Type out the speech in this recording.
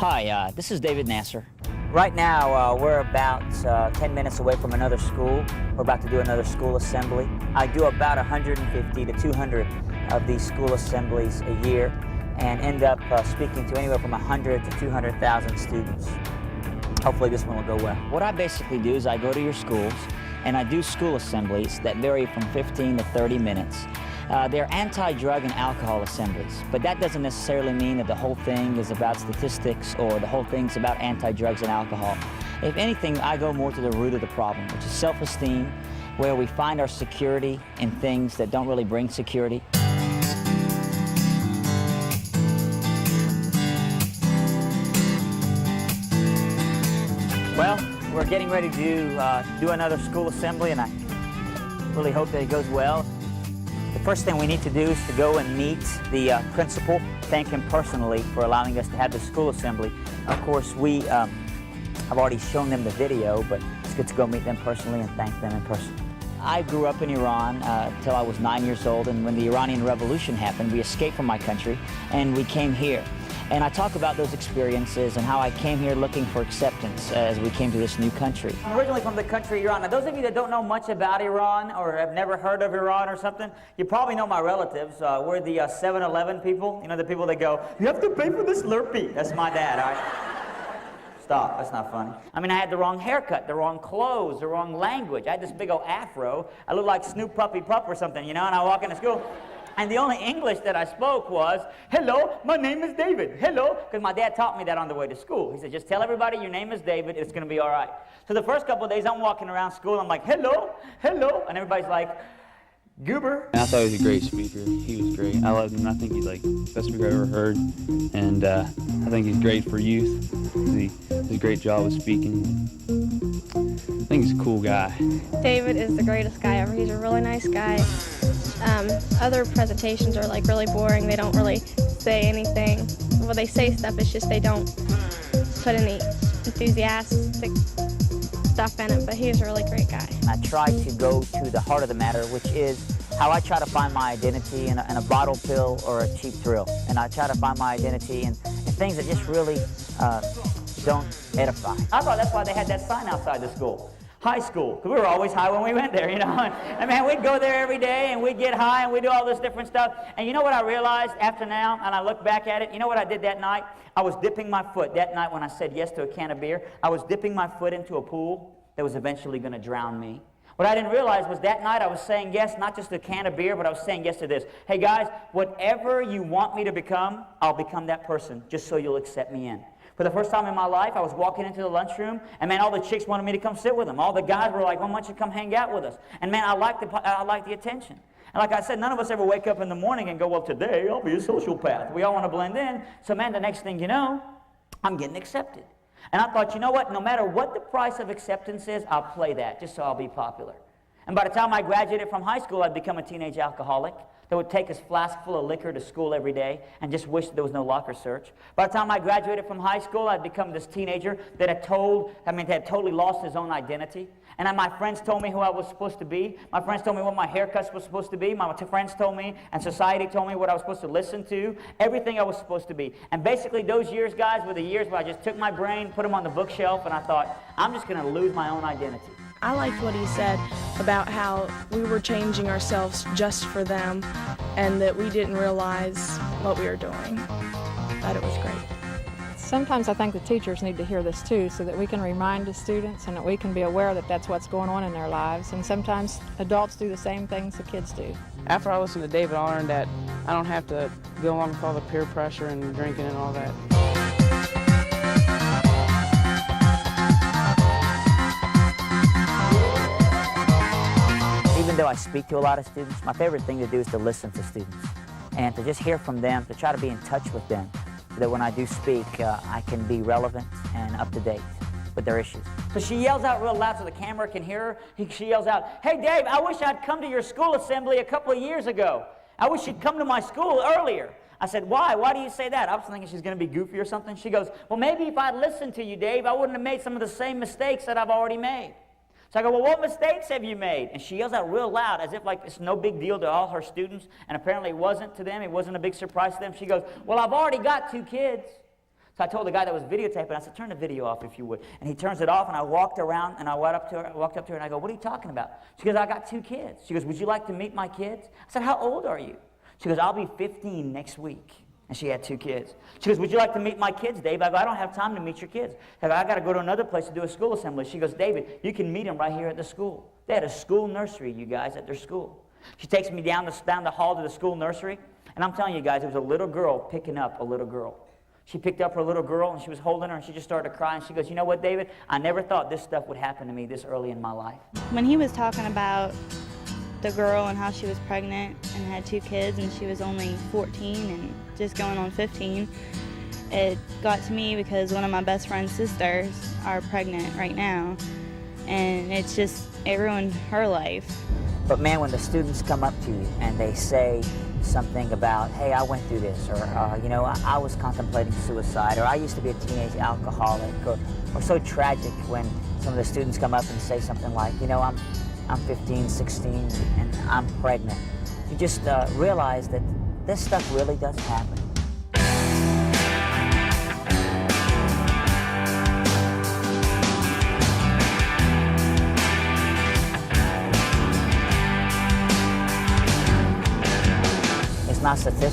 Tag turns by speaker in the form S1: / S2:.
S1: Hi, this is David Nasser. Right now, we're about 10 minutes away from another school. We're about to do another school assembly. I do about 150 to 200 of these school assemblies a year and end up speaking to anywhere from 100 to 200,000 students. Hopefully this one will go well. What I basically do is I go to your schools and I do school assemblies that vary from 15 to 30 minutes. They're anti-drug and alcohol assemblies, but that doesn't necessarily mean that the whole thing is about statistics or the whole thing's about anti-drugs and alcohol. If anything, I go more to the root of the problem, which is self-esteem, where we find our security in things that don't really bring security. Well, we're getting ready to do another school assembly, and I really hope that it goes well. The first thing we need to do is to go and meet the principal, thank him personally for allowing us to have the school assembly. Of course, we have already shown them the video, but it's good to go meet them personally and thank them in person. I grew up in Iran until I was 9 years old, and when the Iranian Revolution happened, we escaped from my country and we came here. And I talk about those experiences and how I came here looking for acceptance as we came to this new country. I'm originally from the country Iran. Now, those of you that don't know much about Iran or have never heard of Iran or something, you probably know my relatives. We're the 7-Eleven people. You know, the people that go, "You have to pay for this Slurpee." That's my dad, all right? Stop, that's not funny. I mean, I had the wrong haircut, the wrong clothes, the wrong language. I had this big old afro. I looked like Snoop Puppy Pup or something, you know, and I walk into school. And the only English that I spoke was, "Hello, my name is David. Hello," because my dad taught me that on the way to school. He said, "Just tell everybody your name is David, it's going to be all right." So the first couple of days I'm walking around school, I'm like, "Hello, hello," and everybody's like, "Goober."
S2: I thought he was a great speaker. He was great. I loved him. I think he's like the best speaker I've ever heard. And I think he's great for youth. He does a great job of speaking. I think he's a cool guy.
S3: David is the greatest guy ever. He's a really nice guy. Other presentations are like really boring. They don't really say anything. Well, they say stuff, it's just they don't put any enthusiastic stuff in it, but he's a really great guy.
S1: I try to go to the heart of the matter, which is how I try to find my identity in a bottle pill or a cheap thrill. And I try to find my identity in things that just really don't edify. I thought that's why they had that sign outside the school. High school, because we were always high when we went there, you know. And man, we'd go there every day and we'd get high and we'd do all this different stuff. And you know what I realized after now, and I look back at it, you know what I did that night? I was dipping my foot that night when I said yes to a can of beer. I was dipping my foot into a pool that was eventually going to drown me. What I didn't realize was that night I was saying yes, not just to a can of beer, but I was saying yes to this. Hey guys, whatever you want me to become, I'll become that person, just so you'll accept me in. For the first time in my life, I was walking into the lunchroom, and man, all the chicks wanted me to come sit with them. All the guys were like, "Well, why don't you come hang out with us?" And man, I liked the attention. And like I said, none of us ever wake up in the morning and go, "Well, today I'll be a sociopath." We all want to blend in. So man, the next thing you know, I'm getting accepted. And I thought, you know what? No matter what the price of acceptance is, I'll play that just so I'll be popular. And by the time I graduated from high school, I'd become a teenage alcoholic that would take his flask full of liquor to school every day and just wish there was no locker search. By the time I graduated from high school, I'd become this teenager that had totally lost his own identity. And then my friends told me who I was supposed to be. My friends told me what my haircuts was supposed to be. My friends told me, and society told me what I was supposed to listen to. Everything I was supposed to be. And basically those years, guys, were the years where I just took my brain, put them on the bookshelf, and I thought, I'm just going to lose my own identity.
S4: I liked what he said about how we were changing ourselves just for them and that we didn't realize what we were doing. I thought it was great.
S5: Sometimes I think the teachers need to hear this too, so that we can remind the students and that we can be aware that that's what's going on in their lives. And sometimes adults do the same things the kids do.
S6: After I listened to David, I learned that I don't have to go along with all the peer pressure and drinking and all that.
S1: Even though I speak to a lot of students, my favorite thing to do is to listen to students and to just hear from them, to try to be in touch with them, so that when I do speak, I can be relevant and up to date with their issues. So she yells out real loud so the camera can hear her. She yells out, "Hey Dave, I wish I'd come to your school assembly a couple of years ago. I wish you'd come to my school earlier." I said, "Why? Why do you say that?" I was thinking she's going to be goofy or something. She goes, "Well, maybe if I'd listened to you, Dave, I wouldn't have made some of the same mistakes that I've already made." So I go, "Well, what mistakes have you made?" And she yells out real loud as if like it's no big deal to all her students, and apparently it wasn't to them. It wasn't a big surprise to them. She goes, "Well, I've already got 2 kids. So I told the guy that was videotaping, I said, turn the video off if you would. And he turns it off, and I walked around, and I walked up to her, and I go, what are you talking about? She goes, I got 2 kids. She goes, would you like to meet my kids? I said, how old are you? She goes, I'll be 15 next week. And she had 2 kids. She goes, would you like to meet my kids, Dave? I go, I don't have time to meet your kids. I go, I got to go to another place to do a school assembly. She goes, David, you can meet them right here at the school. They had a school nursery, you guys, at their school. She takes me down the hall to the school nursery, and I'm telling you guys, it was a little girl picking up a little girl. She picked up her little girl, and she was holding her, and she just started to cry, and she goes, you know what, David? I never thought this stuff would happen to me this early in my life.
S7: When he was talking about the girl and how she was pregnant and had 2 kids, and she was only 14 and just going on 15, it got to me because one of my best friend's sisters are pregnant right now, and it ruined her life.
S1: But man, when the students come up to you and they say something about, hey, I went through this, or you know, I was contemplating suicide, or I used to be a teenage alcoholic, or so tragic when some of the students come up and say something like, you know, I'm 15, 16, and I'm pregnant. You just realize that this stuff really does happen. It's not statistics.